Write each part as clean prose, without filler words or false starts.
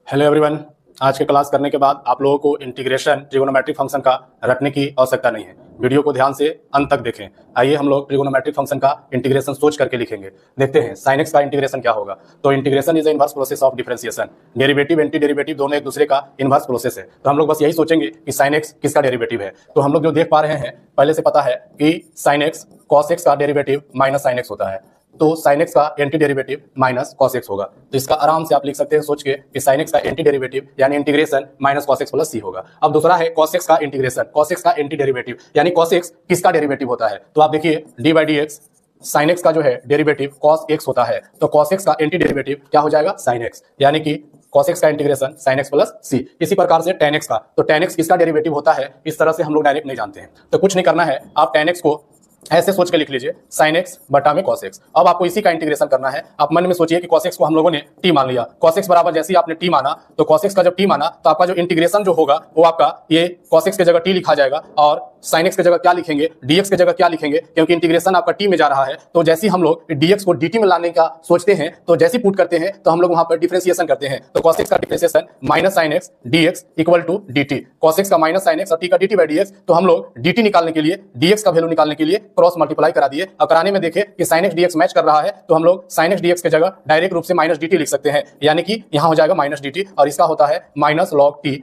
Hello everyone. आज के class करने के बाद आप लोगों को इंटीग्रेशन ट्रिगोनोमेट्रिक फंक्शन का रटने की आवश्यकता नहीं है। वीडियो को ध्यान से अंत तक देखें। आइए हम लोग ट्रिगोनोमेट्रिक फंक्शन का इंटीग्रेशन सोच करके लिखेंगे। देखते हैं sin x का इंटीग्रेशन क्या होगा। तो integration is inverse process of differentiation. Derivative anti derivative दोनों एक दूसरे का इनवर्स प्रोसेस है। तो हम लोग बस यही सोचेंगे कि sin x किसका डेरिवेटिव है। तो हम लोग जो देख पा रहे हैं पहले से पता है कि sin x cos x का डेरिवेटिव माइनस sin x होता है। तो sin x का anti derivative minus cos x होगा। तो इसका आराम से आप लिख सकते हैं सोच के कि sin x का एंटी डेरिवेटिव यानी integration minus cos x plus c होगा। अब दूसरा है cos x का इंटीग्रेशन, cos x का एंटी डेरिवेटिव यानी cos x किसका डेरिवेटिव होता है। तो आप देखिए d by D x sin x का जो है डेरिवेटिव cos x होता है। तो cos x का एंटी डेरिवेटिव क्या हो जाएगा sin x, यानी कि cos x का integration sin x plus c। इसी प्रकार से tan x का, तो tan x किसका डेरिवेटिव होता है इस तरह से हम लोग डायरेक्ट नहीं जानते हैं। तो कुछ नहीं करना है, आप tan x को ऐसे सोच के लिख लीजिए sin x बटा में cos x। अब आपको इसी का इंटीग्रेशन करना है। आप मन में सोचिए कि cos x को हम लोगों ने t मान लिया। cos x बराबर जैसे ही आपने t माना, तो cos x का जब t माना तो आपका जो इंटीग्रेशन जो होगा वो आपका ये cos x की जगह t लिखा जाएगा और sin x की जगह क्या लिखेंगे, dx की जगह क्या लिखेंगे, क्योंकि इंटीग्रेशन आपका t में जा रहा है। तो जैसे ही हम लोग dx को dt में लाने का सोचते हैं तो जैसे ही पुट करते हैं तो हम लोग वहां पर डिफरेंशिएशन करते हैं। तो cos x का differentiation minus sin x dx equal to dt। cos x का माइनस sin x और t का dt बाई dx। तो हम लोग dt निकालने के लिए, dx का वैल्यू निकालने के लिए क्रॉस मल्टीप्लाई करा दिए। अब कराने में देखे कि sin x dx मैच कर रहा है तो हम लोग sin x dx की जगह डायरेक्ट रूप से माइनस dt लिख सकते हैं, यानी कि यहां हो जाएगा माइनस dt और इसका होता है minus log t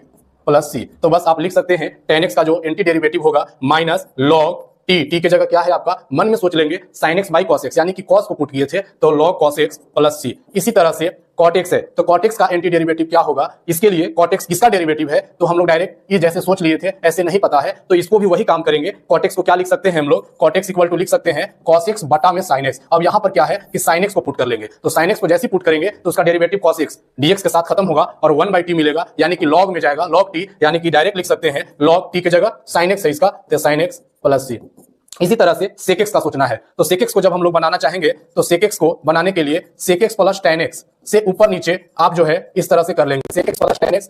plus c। तो बस आप लिख सकते हैं tan x का जो एंटी डेरिवेटिव होगा माइनस log t की जगह क्या है आपका, मन में सोच लेंगे sin x by cos x, यानी कि cos को पुट किए थे तो log cos x plus c। इसी तरह से cot x है तो cot x का एंटी डेरिवेटिव क्या होगा, इसके लिए cot x किसका डेरिवेटिव है। तो हम लोग डायरेक्ट ये जैसे सोच लिए थे ऐसे नहीं पता है तो इसको भी वही काम करेंगे। cot x को क्या लिख सकते हैं हम लोग, cot x इक्वल टू लिख सकते हैं cos x बटा में sin x। अब यहाँ पर क्या है कि sin x को पुट कर लेंगे, तो sin x को जैसे पुट करेंगे तो उसका डेरिवेटिव cos x dx के साथ खत्म होगा और 1/t मिलेगा, यानी कि log में जाएगा log t, यानी कि डायरेक्ट लिख सकते हैं log t की जगह sin x है इसका, तो sin x प्लस c। इसी तरह से sec x का सोचना है तो sec x को जब हम लोग बनाना चाहेंगे तो sec x को बनाने के लिए sec x plus tan x से ऊपर नीचे आप जो है इस तरह से कर लेंगे। sec x plus tan x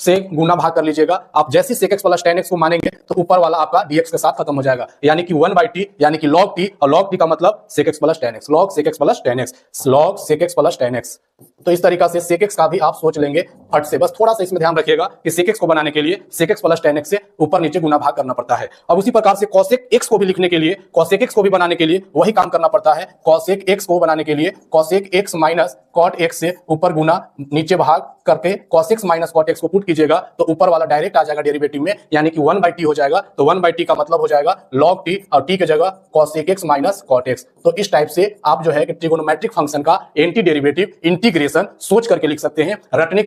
से गुना भाग कर लीजिएगा। आप जैसे sec x plus tan x को मानेंगे तो ऊपर वाला आपका dx के साथ खत्म हो जाएगा, यानी कि 1/t यानी कि log t, और log t का मतलब sec x plus tan x, log sec x plus tan x, log sec x plus tan x। तो इस तरीका से sec x का भी आप सोच लेंगे फट से। बस थोड़ा सा इसमें ध्यान रखिएगा कि sec x को बनाने के लिए sec x plus tan x से ऊपर नीचे गुना भाग करना पड़ता है। अब उसी प्रकार से cosec x को भी लिखने के लिए, cosec x को भी बनाने के लिए वही काम करना पड़ता है। cosec x को बनाने के लिए cosec x minus cot x से ऊपर गुना नीचे भाग करके cos x minus cot x को पुट कीजिएगा तो ऊपर वाला डायरेक्ट आ जाएगा डेरिवेटिव में, यानी कि 1/t हो जाएगा। तो 1/t का मतलब हो जाएगा log t और t की जगह cosec x minus cot x। तो इस टाइप से आप जो है कि ट्रिगोनोमेट्रिक फंक्शन का एंटी डेरिवेटिव इंटीग्रेशन सोच करके लिख सकते हैं। रटने